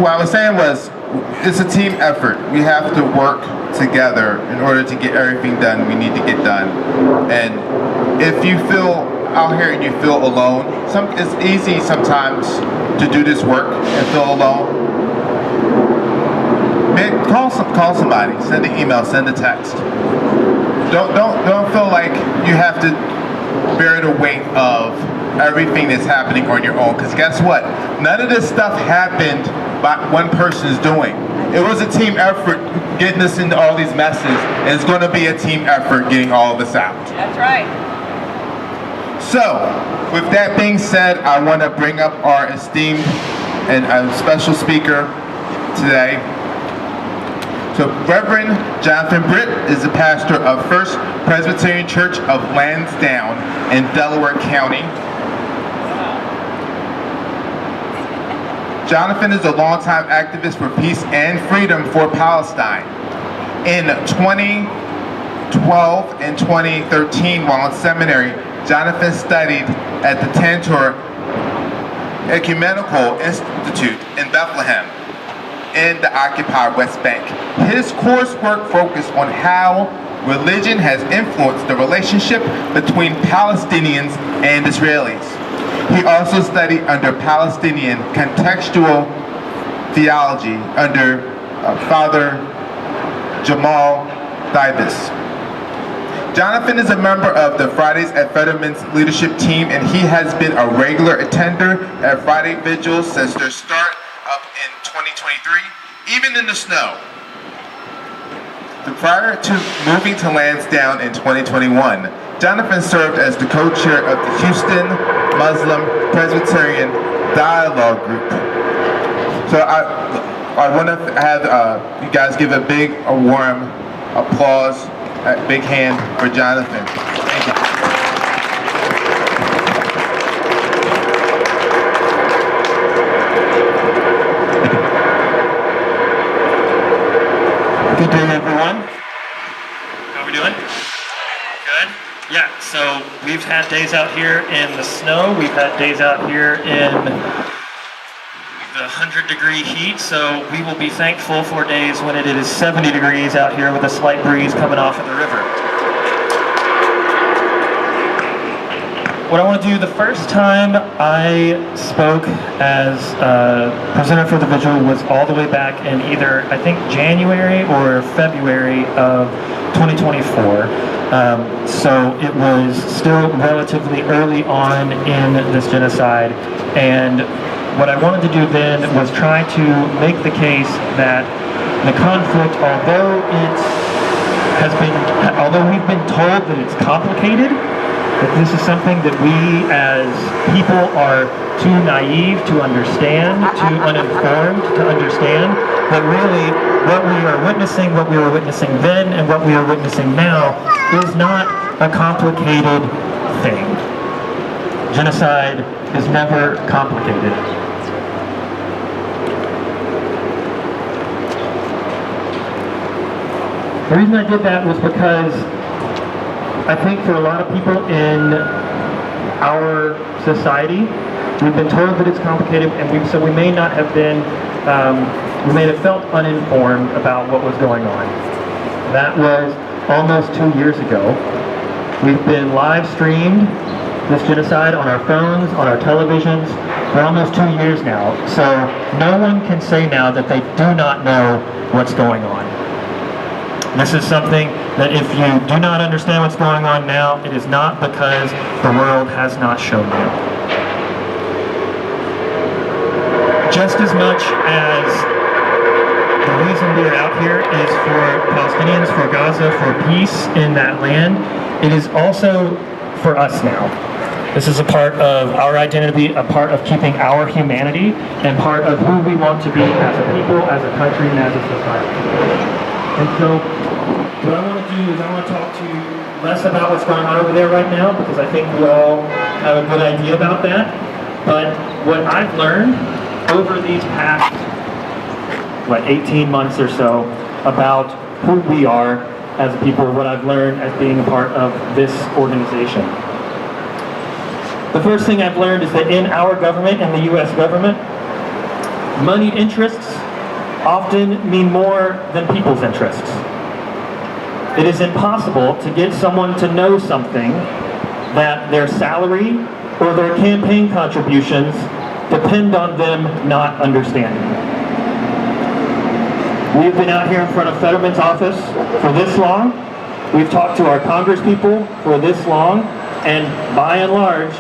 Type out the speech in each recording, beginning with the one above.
what I was saying was, it's a team effort. We have to work together in order to get everything done we need to get done. And if you feel out here and you feel alone, it's easy sometimes to do this work and feel alone. Man, call somebody, send an email, send a text. Don't feel like you have to bear the weight of everything that's happening on your own, because guess what? None of this stuff happened by one person's doing. It was a team effort getting us into all these messes, and it's going to be a team effort getting all of this out. That's right. So, with that being said, I want to bring up our esteemed and special speaker today. So, Rev Jonathan Britt is the pastor of First Presbyterian Church of Lansdowne in Delaware County. Jonathan is a longtime activist for peace and freedom for Palestine. In 2012 and 2013, while in seminary, Jonathan studied at the Tantor Ecumenical Institute in Bethlehem in the occupied West Bank. His coursework focused on how religion has influenced the relationship between Palestinians and Israelis. He also studied under Palestinian contextual theology under Father Jamal Davis. Jonathan is a member of the Fridays at Fetterman's leadership team, and he has been a regular attender at Friday vigils since their start up in 2023, even in the snow. Prior to moving to Lansdowne in 2021, Jonathan served as the co-chair of the Houston Muslim Presbyterian Dialogue Group. So I want to have you guys give a big, warm applause, a big hand for Jonathan. Thank you. Good day, everyone. How are we doing? Good? Yeah, so we've had days out here in the snow. We've had days out here in the 100-degree heat, so we will be thankful for days when it is 70 degrees out here with a slight breeze coming off of the river. What I want to do, the first time I spoke as presenter for the vigil was all the way back in either, I think, January or February of 2024. So it was still relatively early on in this genocide, and what I wanted to do then was try to make the case that the conflict, although we've been told that it's complicated, that this is something that we as people are too naive to understand, too uninformed to understand, that really what we were witnessing then and what we are witnessing now is not a complicated thing. Genocide is never complicated. The reason I did that was because I think for a lot of people in our society, we've been told that it's complicated, and we may not have been, we may have felt uninformed about what was going on. That was almost 2 years ago. We've been live streamed this genocide on our phones, on our televisions, for almost 2 years now. So no one can say now that they do not know what's going on. This is something that if you do not understand what's going on now, it is not because the world has not shown you. Just as much as the reason we are out here is for Palestinians, for Gaza, for peace in that land, it is also for us now. This is a part of our identity, a part of keeping our humanity, and part of who we want to be as a people, as a country, and as a society. And so, what I want to do is I want to talk to you less about what's going on over there right now, because I think we all have a good idea about that. But what I've learned over these past, 18 months or so, about who we are as a people, what I've learned as being a part of this organization. The first thing I've learned is that in our government, in the U.S. government, Moneyed interests often mean more than people's interests. It is impossible to get someone to know something that their salary or their campaign contributions depend on them not understanding. We've been out here in front of Fetterman's office for this long. We've talked to our congresspeople for this long, and by and large,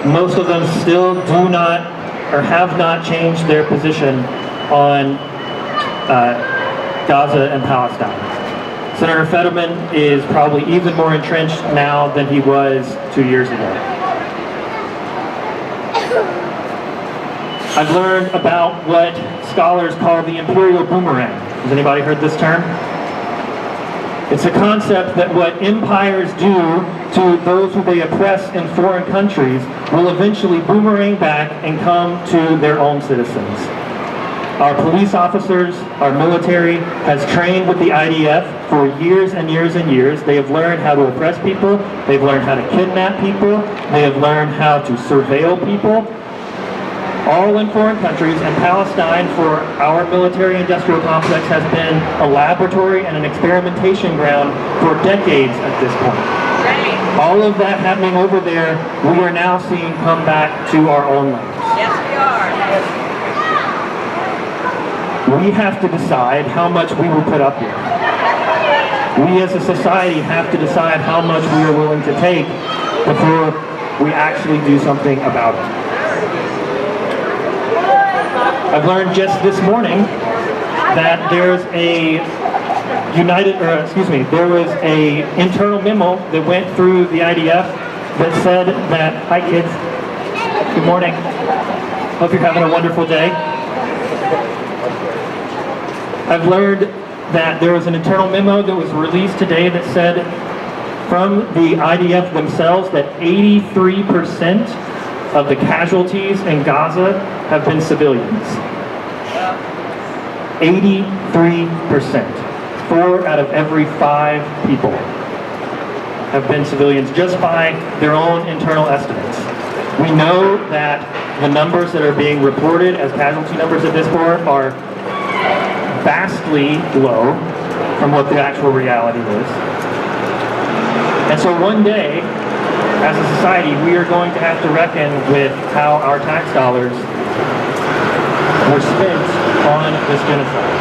most of them still do not or have not changed their position on Gaza and Palestine. Senator Fetterman is probably even more entrenched now than he was 2 years ago. I've learned about what scholars call the imperial boomerang. Has anybody heard this term? It's a concept that what empires do to those who they oppress in foreign countries will eventually boomerang back and come to their own citizens. Our police officers, our military has trained with the IDF for years and years and years. They have learned how to oppress people. They've learned how to kidnap people. They have learned how to surveil people, all in foreign countries. And Palestine, for our military-industrial complex, has been a laboratory and an experimentation ground for decades at this point. All of that happening over there, we are now seeing come back to our own lands. Yes, we are. We have to decide how much we will put up with. We as a society have to decide how much we are willing to take before we actually do something about it. I've learned just this morning that there's there was a internal memo that went through the IDF that said that, hi kids, good morning, hope you're having a wonderful day. I've learned that there was an internal memo that was released today that said from the IDF themselves that 83% of the casualties in Gaza have been civilians. 83%. 4 out of every 5 people have been civilians just by their own internal estimates. We know that the numbers that are being reported as casualty numbers at this point are vastly low from what the actual reality is. And so one day, as a society, we are going to have to reckon with how our tax dollars were spent on this genocide.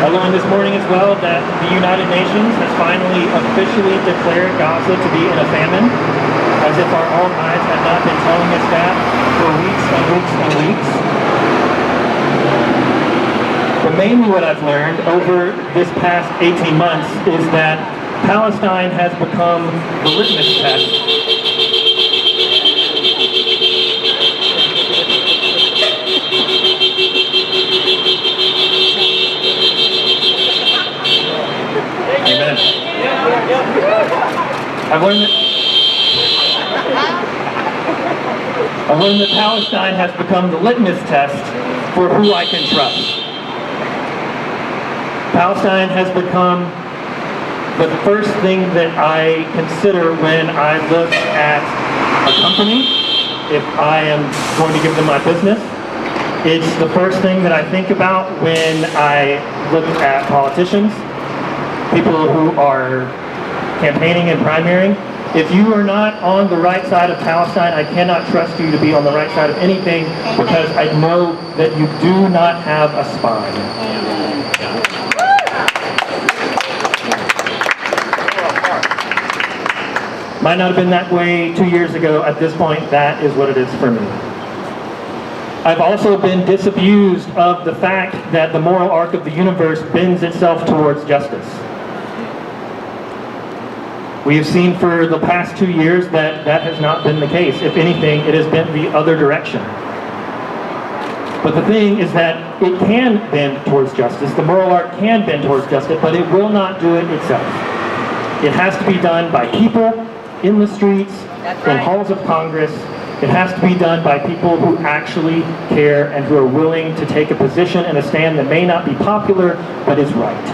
I learned this morning as well that the United Nations has finally officially declared Gaza to be in a famine, as if our own eyes had not been telling us that for weeks and weeks and weeks. But mainly what I've learned over this past 18 months is that Palestine has become the litmus test Amen. I've learned that Palestine has become the litmus test for who I can trust. Palestine has become the first thing that I consider when I look at a company, if I am going to give them my business. It's the first thing that I think about when I look at politicians, people who are campaigning and primarying. If you are not on the right side of Palestine, I cannot trust you to be on the right side of anything, because I know that you do not have a spine. Might not have been that way 2 years ago. At this point, that is what it is for me. I've also been disabused of the fact that the moral arc of the universe bends itself towards justice. We have seen for the past 2 years that that has not been the case. If anything, it has been the other direction. But the thing is that it can bend towards justice. The moral arc can bend towards justice, but it will not do it itself. It has to be done by people in the streets, in halls of Congress. It has to be done by people who actually care and who are willing to take a position and a stand that may not be popular, but is right.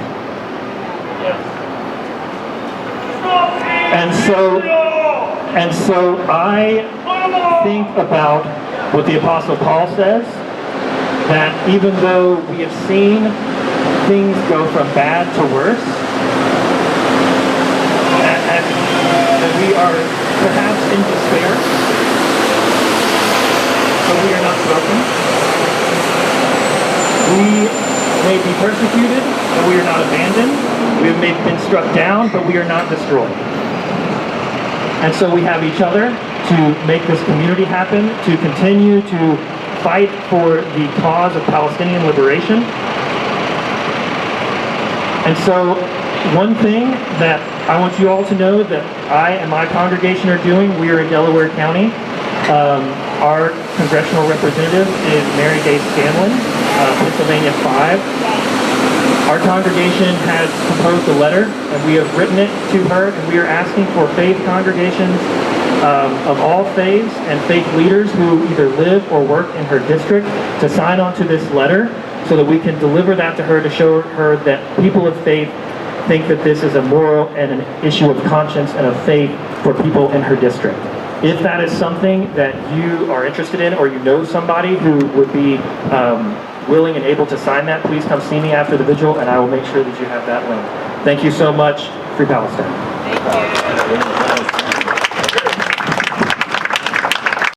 And so I think about what the Apostle Paul says, that even though we have seen things go from bad to worse, that we are perhaps in despair, but we are not broken. We may be persecuted, but we are not abandoned. We may have been struck down, but we are not destroyed. And so we have each other to make this community happen, to continue to fight for the cause of Palestinian liberation. And so one thing that I want you all to know that I and my congregation are doing, we are in Delaware County. Our congressional representative is Mary Day Scanlon, Pennsylvania 5. Our congregation has composed a letter, and we have written it to her, and we are asking for faith congregations of all faiths and faith leaders who either live or work in her district to sign on to this letter so that we can deliver that to her to show her that people of faith think that this is a moral and an issue of conscience and of faith for people in her district. If that is something that you are interested in, or you know somebody who would be willing and able to sign that, please come see me after the vigil, and I will make sure that you have that link. Thank you so much. Free Palestine. Thank you.